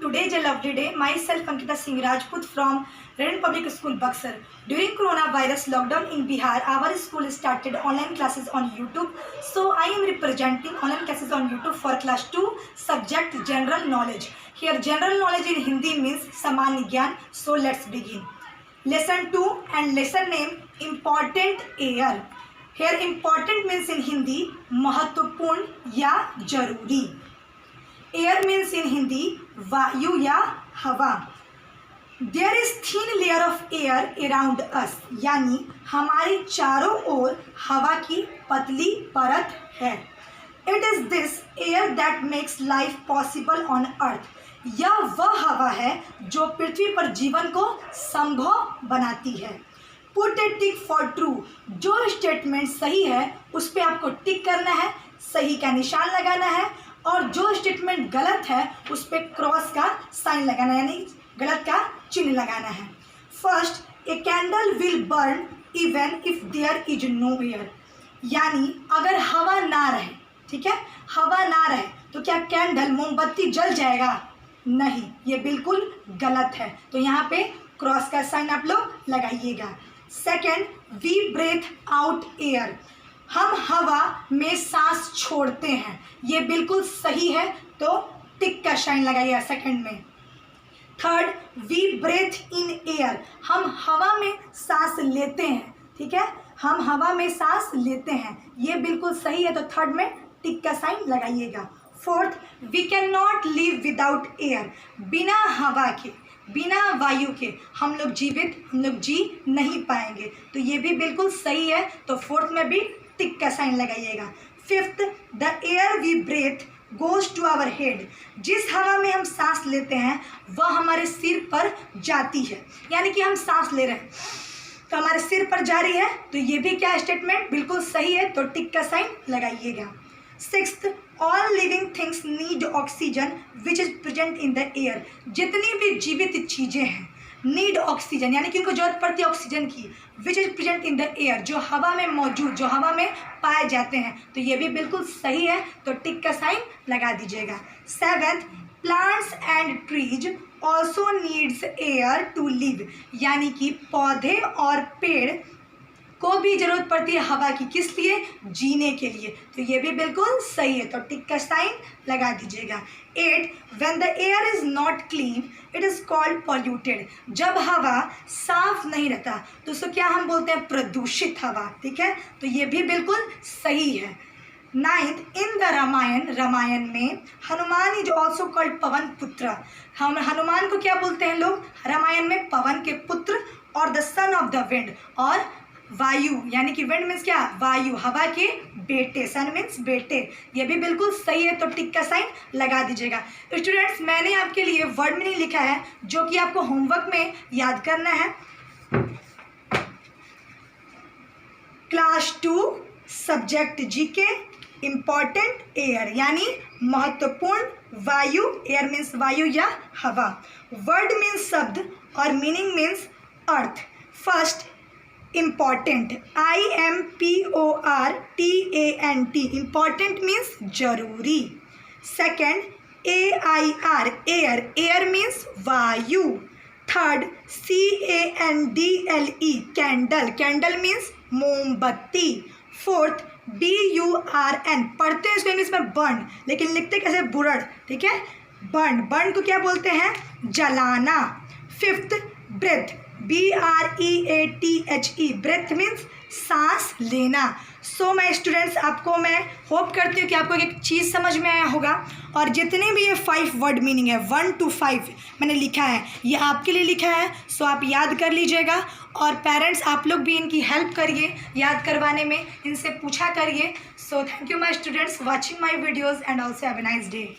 Today is a lovely day. Myself Ankita Singh Rajput from Redden Public School, Buxar. During coronavirus lockdown in Bihar, our school started online classes on YouTube. So I am representing online classes on YouTube for class 2 subject general knowledge. Here general knowledge in Hindi means Samanya Gyan. So let's begin. Lesson 2 and lesson name important air. Here important means in Hindi महत्वपूर्ण या जरूरी. Air means in Hindi वायु या हवा. There is thin layer of air around us, यानी हमारी चारों ओर हवा की पतली परत है. It is this air that makes life possible on earth. यह वह हवा है जो पृथ्वी पर जीवन को संभव बनाती है. Put A tick for true. जो स्टेटमेंट सही है उस पर आपको टिक करना है, सही का निशान लगाना है, और जो स्टेटमेंट गलत है उस पर क्रॉस का साइन लगाना है, यानी गलत का चिन्ह लगाना है. First, a candle will burn even if there is no air. यानी अगर हवा ना रहे, ठीक है, हवा ना रहे तो क्या कैंडल मोमबत्ती जल जाएगा? नहीं, ये बिल्कुल गलत है. तो यहाँ पे क्रॉस का साइन आप लोग लगाइएगा. Second, we breathe out air. हम हवा में सांस छोड़ते हैं, ये बिल्कुल सही है, तो टिक का साइन लगाइएगा सेकंड में. Third, we breathe in air. हम हवा में सांस लेते हैं, ठीक है, हम हवा में सांस लेते हैं, ये बिल्कुल सही है, तो थर्ड में टिक का साइन लगाइएगा. Fourth, we can not live without air. बिना हवा के, बिना वायु के हम लोग जी नहीं पाएंगे, तो ये भी बिल्कुल सही है, तो फोर्थ में भी टिक का साइन लगाइएगा. Fifth, the air we breathe goes to our head. जिस हवा में हम सांस लेते हैं वह हमारे सिर पर जाती है, यानी कि हम सांस ले रहे हैं तो हमारे सिर पर जा रही है, तो ये भी क्या स्टेटमेंट बिल्कुल सही है, तो टिक का साइन लगाइएगा. Sixth, all living things need oxygen which is present in the air. जितनी भी जीवित चीज़ें हैं नीड ऑक्सीजन, यानी कि उनको जरूरत पड़ती है ऑक्सीजन की. Which is present in the air, जो हवा में मौजूद, जो हवा में पाए जाते हैं, तो ये भी बिल्कुल सही है, तो टिक का साइन लगा दीजिएगा. Seventh, plants and trees also needs air to live. यानी कि पौधे और पेड़ को भी जरूरत पड़ती है हवा की, किस लिए? जीने के लिए, तो ये भी बिल्कुल सही है, तो टिक का साइन लगा दीजिएगा. 8, when the air is not clean it is called polluted. जब हवा साफ नहीं रहता तो उसको क्या हम बोलते हैं? प्रदूषित हवा, ठीक है, तो ये भी बिल्कुल सही है. 9th, इन द रामायण में हनुमान इज ऑल्सो कॉल्ड पवन पुत्र. हम हनुमान को क्या बोलते हैं लोग रामायण में? पवन के पुत्र, और the son of the wind, और वायु, यानी कि विंड मीन्स क्या? वायु, हवा के बेटे, सन मीन्स बेटे, ये भी बिल्कुल सही है, तो टिक का साइन लगा दीजिएगा. स्टूडेंट्स, मैंने आपके लिए वर्ड मीनिंग लिखा है जो कि आपको होमवर्क में याद करना है. Class 2 subject GK, important air, यानी महत्वपूर्ण वायु. एयर मीन्स वायु या हवा. वर्ड मीन्स शब्द, और मीनिंग मीन्स अर्थ. First, important, IMPORTANT. Important means जरूरी. Second, AIR, air. Air means वायु. Third, CANDLE, candle. Candle means मोमबत्ती. फोर्थ, BURN, पढ़ते हैं इसको इंग्लिश में बर्न, लेकिन लिखते कैसे? बुरड़, ठीक है, बर्न. बर्न को क्या बोलते हैं? जलाना. Fifth, breathe, BREATHE, breathe means सांस लेना. सो माय स्टूडेंट्स, आपको मैं होप करती हूँ कि आपको एक चीज़ समझ में आया होगा, और जितने भी ये 5 वर्ड मीनिंग है 1 to 5 मैंने लिखा है, ये आपके लिए लिखा है, सो आप याद कर लीजिएगा. और पेरेंट्स आप लोग भी इनकी हेल्प करिए याद करवाने में, इनसे पूछा करिए. So thank you my students watching my videos and also have a nice day.